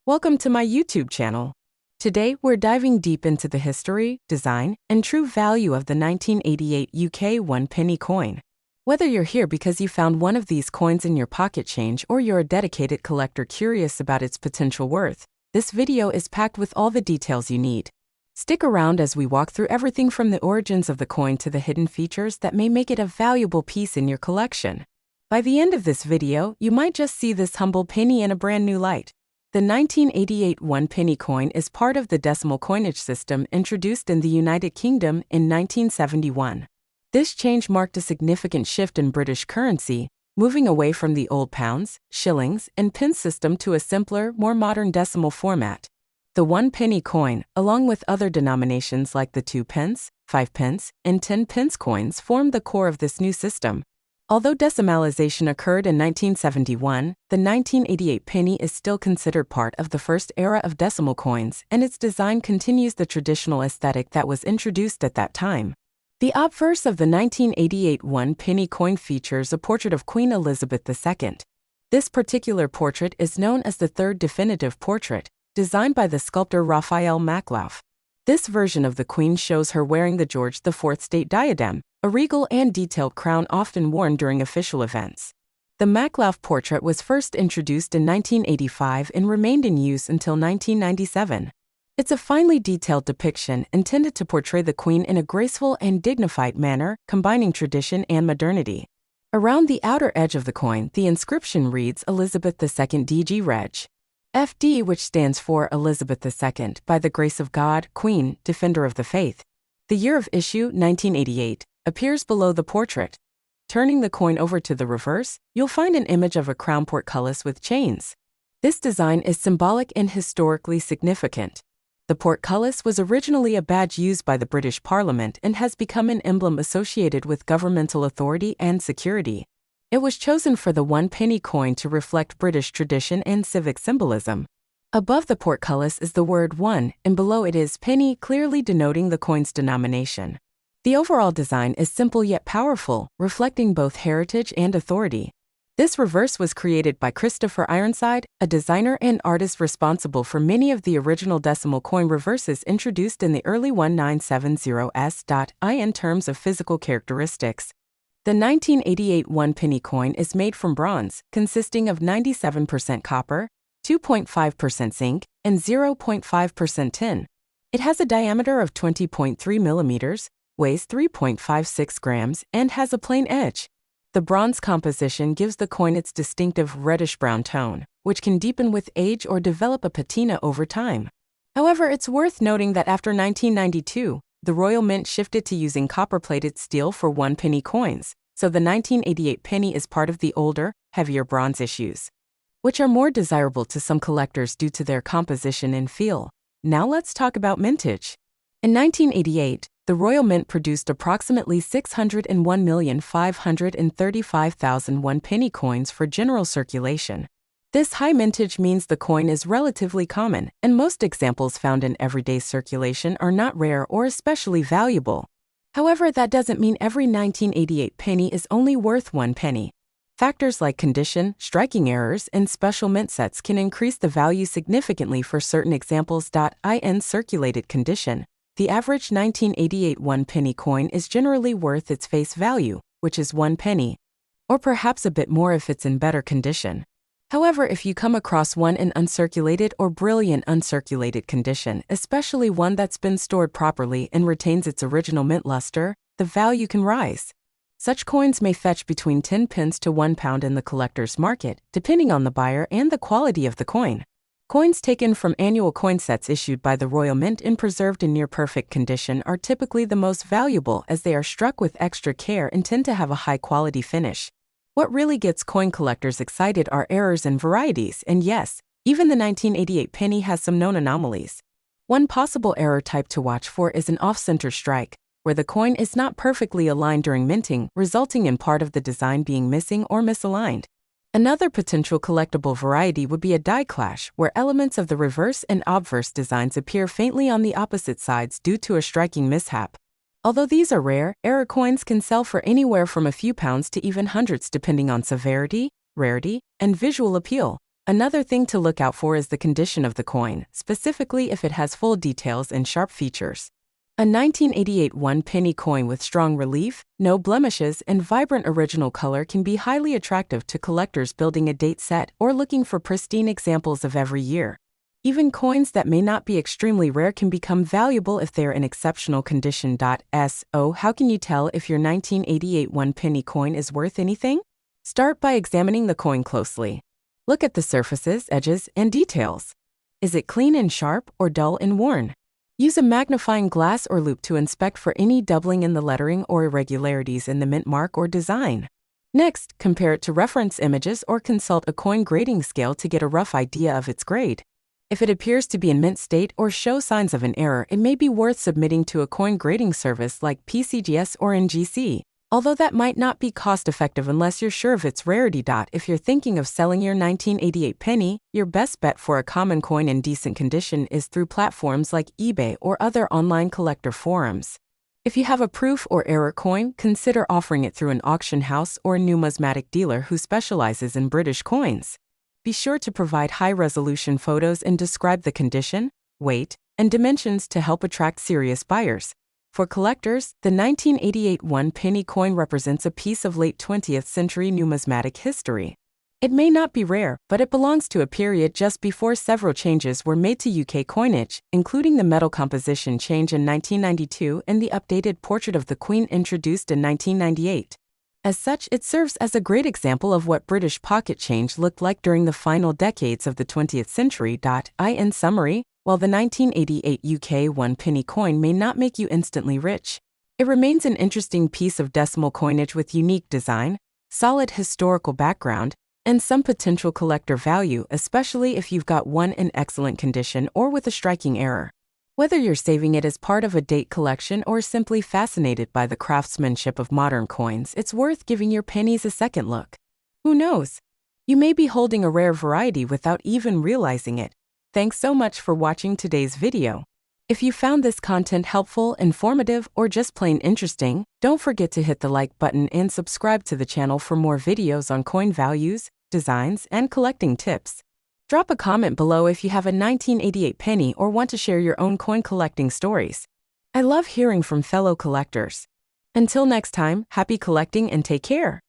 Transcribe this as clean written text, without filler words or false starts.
Welcome to my YouTube channel. Today, we're diving deep into the history, design, and true value of the 1988 UK 1 penny coin. Whether you're here because you found one of these coins in your pocket change or you're a dedicated collector curious about its potential worth, this video is packed with all the details you need. Stick around as we walk through everything from the origins of the coin to the hidden features that may make it a valuable piece in your collection. By the end of this video, you might just see this humble penny in a brand new light. The 1988 1 penny coin is part of the decimal coinage system introduced in the United Kingdom in 1971. This change marked a significant shift in British currency, moving away from the old pounds, shillings, and pence system to a simpler, more modern decimal format. The 1 penny coin, along with other denominations like the 2 pence, 5 pence, and 10 pence coins, formed the core of this new system. Although decimalization occurred in 1971, the 1988 penny is still considered part of the first era of decimal coins, and its design continues the traditional aesthetic that was introduced at that time. The obverse of the 1988 1 penny coin features a portrait of Queen Elizabeth II. This particular portrait is known as the third definitive portrait, designed by the sculptor Raphael Maklauf. This version of the Queen shows her wearing the George IV state diadem, a regal and detailed crown often worn during official events. The Maklauf portrait was first introduced in 1985 and remained in use until 1997. It's a finely detailed depiction intended to portray the Queen in a graceful and dignified manner, combining tradition and modernity. Around the outer edge of the coin, the inscription reads Elizabeth II DG Reg. FD, which stands for Elizabeth II, by the grace of God, Queen, Defender of the Faith. The year of issue, 1988, appears below the portrait. Turning the coin over to the reverse, you'll find an image of a crown portcullis with chains. This design is symbolic and historically significant. The portcullis was originally a badge used by the British Parliament and has become an emblem associated with governmental authority and security. It was chosen for the 1 penny coin to reflect British tradition and civic symbolism. Above the portcullis is the word 1, and below it is penny, clearly denoting the coin's denomination. The overall design is simple yet powerful, reflecting both heritage and authority. This reverse was created by Christopher Ironside, a designer and artist responsible for many of the original decimal coin reverses introduced in the early 1970s. In terms of physical characteristics, the 1988 1 penny coin is made from bronze, consisting of 97% copper, 2.5% zinc, and 0.5% tin. It has a diameter of 20.3 millimeters, weighs 3.56 grams, and has a plain edge. The bronze composition gives the coin its distinctive reddish-brown tone, which can deepen with age or develop a patina over time. However, it's worth noting that after 1992, the Royal Mint shifted to using copper-plated steel for 1 penny coins, so the 1988 penny is part of the older, heavier bronze issues, which are more desirable to some collectors due to their composition and feel. Now let's talk about mintage. In 1988, the Royal Mint produced approximately 601,535,000 1 penny coins for general circulation. This high mintage means the coin is relatively common, and most examples found in everyday circulation are not rare or especially valuable. However, that doesn't mean every 1988 penny is only worth 1 penny. Factors like condition, striking errors, and special mint sets can increase the value significantly for certain examples. In circulated condition, the average 1988 1 penny coin is generally worth its face value, which is 1 penny, or perhaps a bit more if it's in better condition. However, if you come across one in uncirculated or brilliant uncirculated condition, especially one that's been stored properly and retains its original mint luster, the value can rise. Such coins may fetch between 10 pence to £1 in the collector's market, depending on the buyer and the quality of the coin. Coins taken from annual coin sets issued by the Royal Mint and preserved in near-perfect condition are typically the most valuable as they are struck with extra care and tend to have a high-quality finish. What really gets coin collectors excited are errors and varieties, and yes, even the 1988 penny has some known anomalies. One possible error type to watch for is an off-center strike, where the coin is not perfectly aligned during minting, resulting in part of the design being missing or misaligned. Another potential collectible variety would be a die clash, where elements of the reverse and obverse designs appear faintly on the opposite sides due to a striking mishap. Although these are rare, error coins can sell for anywhere from a few pounds to even hundreds depending on severity, rarity, and visual appeal. Another thing to look out for is the condition of the coin, specifically if it has full details and sharp features. A 1988 one-penny coin with strong relief, no blemishes, and vibrant original color can be highly attractive to collectors building a date set or looking for pristine examples of every year. Even coins that may not be extremely rare can become valuable if they are in exceptional condition. So, how can you tell if your 1988 one-penny coin is worth anything? Start by examining the coin closely. Look at the surfaces, edges, and details. Is it clean and sharp or dull and worn? Use a magnifying glass or loupe to inspect for any doubling in the lettering or irregularities in the mint mark or design. Next, compare it to reference images or consult a coin grading scale to get a rough idea of its grade. If it appears to be in mint state or show signs of an error, it may be worth submitting to a coin grading service like PCGS or NGC, although that might not be cost-effective unless you're sure of its rarity. If you're thinking of selling your 1988 penny, your best bet for a common coin in decent condition is through platforms like eBay or other online collector forums. If you have a proof or error coin, consider offering it through an auction house or a numismatic dealer who specializes in British coins. Be sure to provide high-resolution photos and describe the condition, weight, and dimensions to help attract serious buyers. For collectors, the 1988 one-penny coin represents a piece of late 20th century numismatic history. It may not be rare, but it belongs to a period just before several changes were made to UK coinage, including the metal composition change in 1992 and the updated portrait of the Queen introduced in 1998. As such, it serves as a great example of what British pocket change looked like during the final decades of the 20th century. In summary, while the 1988 UK one-penny coin may not make you instantly rich, it remains an interesting piece of decimal coinage with unique design, solid historical background, and some potential collector value, especially if you've got one in excellent condition or with a striking error. Whether you're saving it as part of a date collection or simply fascinated by the craftsmanship of modern coins, it's worth giving your pennies a second look. Who knows? You may be holding a rare variety without even realizing it. Thanks so much for watching today's video. If you found this content helpful, informative, or just plain interesting, don't forget to hit the like button and subscribe to the channel for more videos on coin values, designs, and collecting tips. Drop a comment below if you have a 1988 penny or want to share your own coin collecting stories. I love hearing from fellow collectors. Until next time, happy collecting and take care.